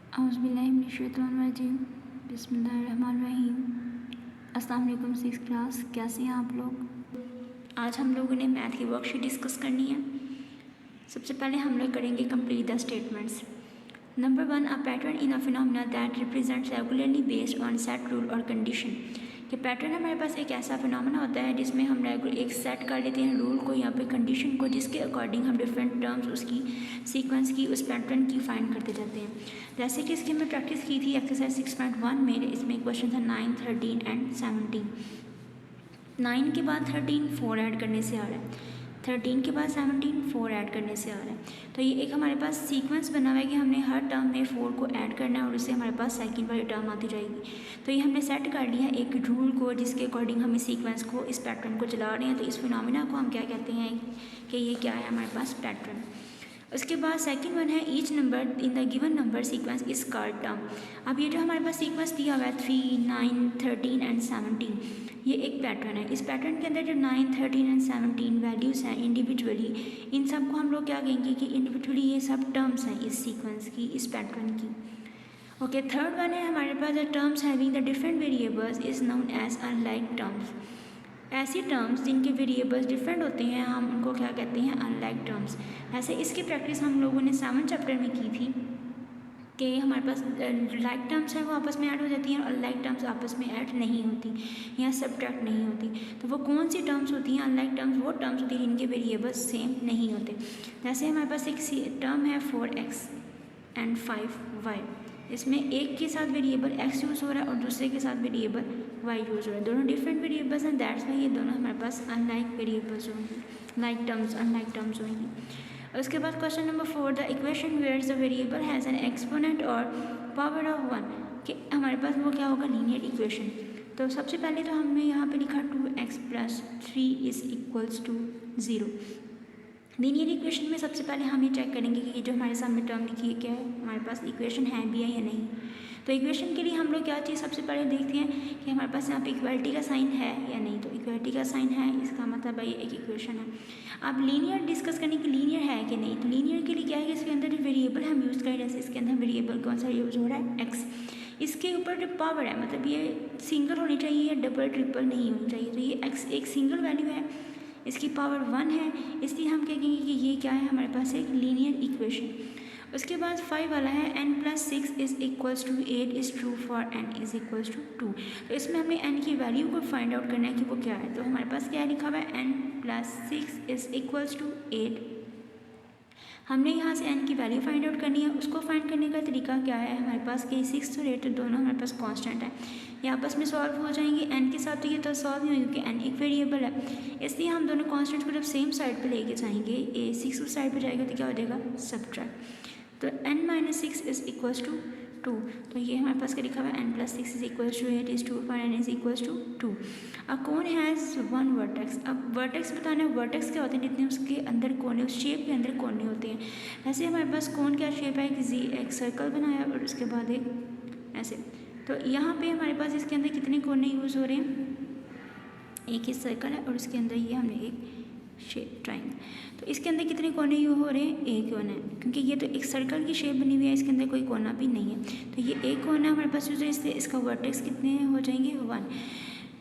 औज़ुबिल्लाहिमिनश्शैतानिर्रजीम बिस्मिल्लाहिर्रहमानिर्रहीम। अस्सलाम वालेकुम सिक्स क्लास, कैसे हैं आप लोग। आज हम लोगों ने मैथ की वर्कशीट डिस्कस करनी है। सबसे पहले हम लोग करेंगे complete the statements. Number 1, a pattern in a phenomena that represents regularly based on set rule और कंडीशन। कि पैटर्न हमारे पास एक ऐसा फिनोमेना होता है जिसमें हम एक सेट कर लेते हैं रूल को या पे कंडीशन को, जिसके अकॉर्डिंग हम डिफरेंट टर्म्स उसकी सीक्वेंस की उस पैटर्न की फाइंड करते जाते हैं। जैसे कि इसकी हमने प्रैक्टिस की थी एक्सरसाइज 6.1 में। इसमें क्वेश्चन था 9, 13 एंड 17। 9 के बाद 13 4 ऐड करने से आ रहा है, 13 के बाद 17 4 ऐड करने से आ रहा है। तो ये एक हमारे पास सीक्वेंस बना हुआ है कि हमने हर टर्म में 4 को ऐड करना है और उससे हमारे पास सेकंड वाली टर्म आती जाएगी। तो ये हमने सेट कर लिया एक रूल को, जिसके अकॉर्डिंग हम इस सीक्वेंस को, इस पैटर्न को चला रहे हैं। तो इस फिनोमेना को हम क्या कहते हैं कि ये क्या है हमारे पास पैटर्न। उसके बाद सेकंड वन है each number in the given number sequence is called term. अब ये जो हमारे पास सीक्वेंस दिया हुआ है 3, 9, 13 एंड 17, ये एक पैटर्न है। इस पैटर्न के अंदर जो 9, 13 एंड 17 वैल्यूज़ हैं इंडिविजुअली, इन सब को हम लोग क्या कहेंगे कि इंडिविजुअली ये सब टर्म्स हैं इस सीक्वेंस की, इस पैटर्न की। ओके, थर्ड वन है हमारे पास the terms having the different variables is known as unlike terms. ऐसी टर्म्स जिनके वेरिएबल्स डिफरेंट होते हैं हम उनको क्या कहते हैं, अनलाइक टर्म्स। ऐसे इसकी प्रैक्टिस हम लोगों ने 7 चैप्टर में की थी कि हमारे पास लाइक टर्म्स हैं वो आपस में ऐड हो जाती हैं और अनलाइक टर्म्स आपस में ऐड नहीं होती या सब्ट्रैक्ट नहीं होती। तो वो कौन सी टर्म्स होती हैं, अनलाइक टर्म्स वो टर्म्स होती हैं जिनके वेरिएबल्स सेम नहीं होते। जैसे हमारे पास एक टर्म है 4x एंड 5y। इसमें एक के साथ वेरिएबल x यूज़ हो रहा है और दूसरे के साथ वेरिएबल y यूज़ हो रहा है। दोनों डिफरेंट वेरिएबल्स हैं, दैट्स वाई ये दोनों हमारे पास अनलाइक वेरिएबल्स होंगे, लाइक टर्म्स अनलाइक टर्म्स होंगी। उसके बाद question number 4, the equation where the variable has an exponent और पावर ऑफ 1, कि हमारे पास वो क्या होगा, लीनियर इक्वेशन। तो सबसे पहले तो हमने यहाँ पे लिखा 2x + 3 is equals to 0। Linear equation में सबसे पहले हम ये चेक करेंगे कि ये जो हमारे सामने टर्म लिखी है क्या है, हमारे पास इक्वेशन है भी है या नहीं। तो इक्वेशन के लिए हम लोग क्या चीज़ सबसे पहले देखते हैं कि हमारे पास यहाँ पे इक्वालिटी का साइन है या नहीं। तो इक्वालिटी का साइन है, इसका मतलब है ये एक इक्वेशन है। अब लीनियर डिस्कस करने की लीनियर है कि नहीं। तो लीनियर के लिए क्या है कि इसके अंदर जो वेरिएबल हम यूज़ करें, जैसे इसके अंदर वेरिएबल कौन सा यूज़ हो रहा है, एक्स। इसके ऊपर जो पावर है, मतलब ये सिंगल होनी चाहिए या डबल ट्रिपल नहीं होनी चाहिए। तो ये एक्स एक सिंगल वैल्यू है, इसकी पावर 1 है, इसलिए हम कहेंगे कि ये क्या है हमारे पास एक लीनियर इक्वेशन। उसके बाद 5 वाला है n + 6 is equals to 8 is true for n is equals to 2। तो इसमें हमने n की वैल्यू को फाइंड आउट करना है कि वो क्या है। तो हमारे पास क्या लिखा हुआ है, n + 6 इज इक्वल्स टू 8। हमने यहाँ से n की वैल्यू फाइंड आउट करनी है। उसको फाइंड करने का तरीका क्या है, हमारे पास कि 6 और 8 दोनों हमारे पास कांस्टेंट है, ये आपस में सॉल्व हो जाएंगे। n के साथ तो ये तो सॉल्व नहीं होगी क्योंकि n एक वेरिएबल है, इसलिए हम दोनों कांस्टेंट को जब सेम साइड पे लेके जाएंगे, ये 6 उस साइड पे जाएगा तो क्या हो जाएगा, सब्ट्रैक्ट। तो n - 6 इज इक्वल्स टू 2। तो ये हमारे पास क्या लिखा हुआ है, n + 6 is equals to 8 is true for n is equals to 2। अब कौन हैज़ 1 वर्टेक्स। अब वर्टेक्स बताना है, वर्टेक्स क्या होते हैं, जितने उसके अंदर कोने, उस शेप के अंदर कोने होते हैं। ऐसे हमारे पास कौन क्या शेप है, एक सर्कल बनाया और उसके बाद एक ऐसे। तो यहाँ पे हमारे पास इसके अंदर कितने कोने यूज़ हो रहे हैं, एक ही सर्कल है और उसके अंदर ये हमने एक शेप ट्राइंगल। तो इसके अंदर कितने कोने यूज हो रहे हैं, एक कोना है, क्योंकि ये तो एक सर्कल की शेप बनी हुई है, इसके अंदर कोई कोना भी नहीं है। तो ये एक कोना हमारे पास यूज है, इससे इसका वर्टेक्स कितने हो जाएंगे, 1।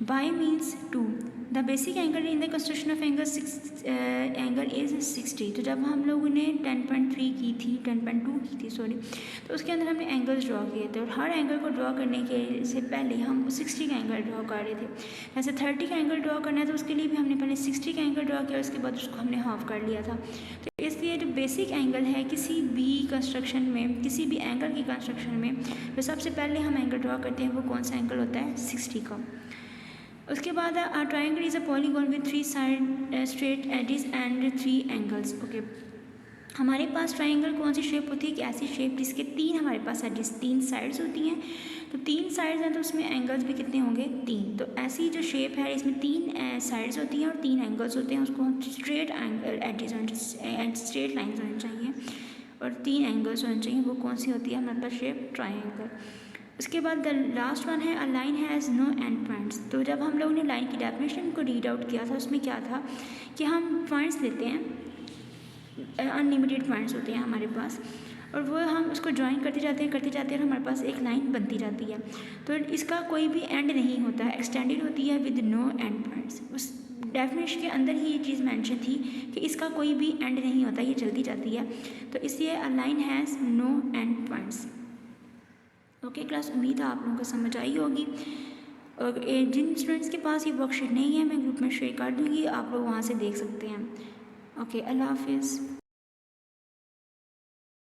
By means 2। The basic angle in the construction of angle is 60। तो जब हम लोगों ने 10.3 की थी, 10.2 की थी सॉरी, तो उसके अंदर हमने एंगल्स ड्रॉ किए थे और हर एंगल को ड्रॉ करने के से पहले हम 60 का एंगल ड्रॉ कर रहे थे। जैसे 30 का एंगल ड्रॉ करना है तो उसके लिए भी हमने पहले 60 का एंगल ड्रॉ किया, उसके बाद उसको हमने हाफ कर लिया था। तो इसलिए जो बेसिक एंगल है किसी भी कंस्ट्रक्शन में, किसी भी एंगल की कंस्ट्रक्शन में जो सबसे पहले हम एंगल ड्रॉ करते हैं वो कौन सा एंगल होता है, 60 का। उसके बाद triangle is a polygon with 3 side straight edges and 3 angles. Okay, हमारे पास ट्राइंगल कौन सी शेप होती है कि ऐसी शेप जिसके 3 हमारे पास एजेस, 3 साइड्स होती हैं। तो 3 साइड्स हैं तो उसमें एंगल्स भी कितने होंगे, 3। तो ऐसी जो शेप है इसमें 3 साइड्स होती हैं और 3 एंगल्स होते हैं, उसको हम straight angle edges, straight lines होनी चाहिए और 3 एंगल्स होने चाहिए। वो कौन सी होती है हमारे पास शेप, ट्राइंगल। उसके बाद द लास्ट वन है a line has no end points. तो जब हम लोगों ने लाइन की डेफिनेशन को रीड आउट किया था उसमें क्या था कि हम पॉइंट्स लेते हैं, अनलिमिटेड पॉइंट्स होते हैं हमारे पास और वो हम उसको ज्वाइन करते जाते हैं और हमारे पास एक लाइन बनती जाती है। तो इसका कोई भी एंड नहीं होता है, एक्सटेंडेड होती है विद नो एंड पॉइंट्स। उस डेफिनेशन के अंदर ही ये चीज़ मेंशन थी कि इसका कोई भी एंड नहीं होता, ये चलती जाती है। तो इसलिए a line has no end points. Okay class, उम्मीद है आप लोगों को समझ आई होगी। और जिन स्टूडेंट्स के पास ये वर्कशीट नहीं है मैं ग्रुप में शेयर कर दूँगी, आप लोग वहाँ से देख सकते हैं। ओके, अल्लाह हाफिज़।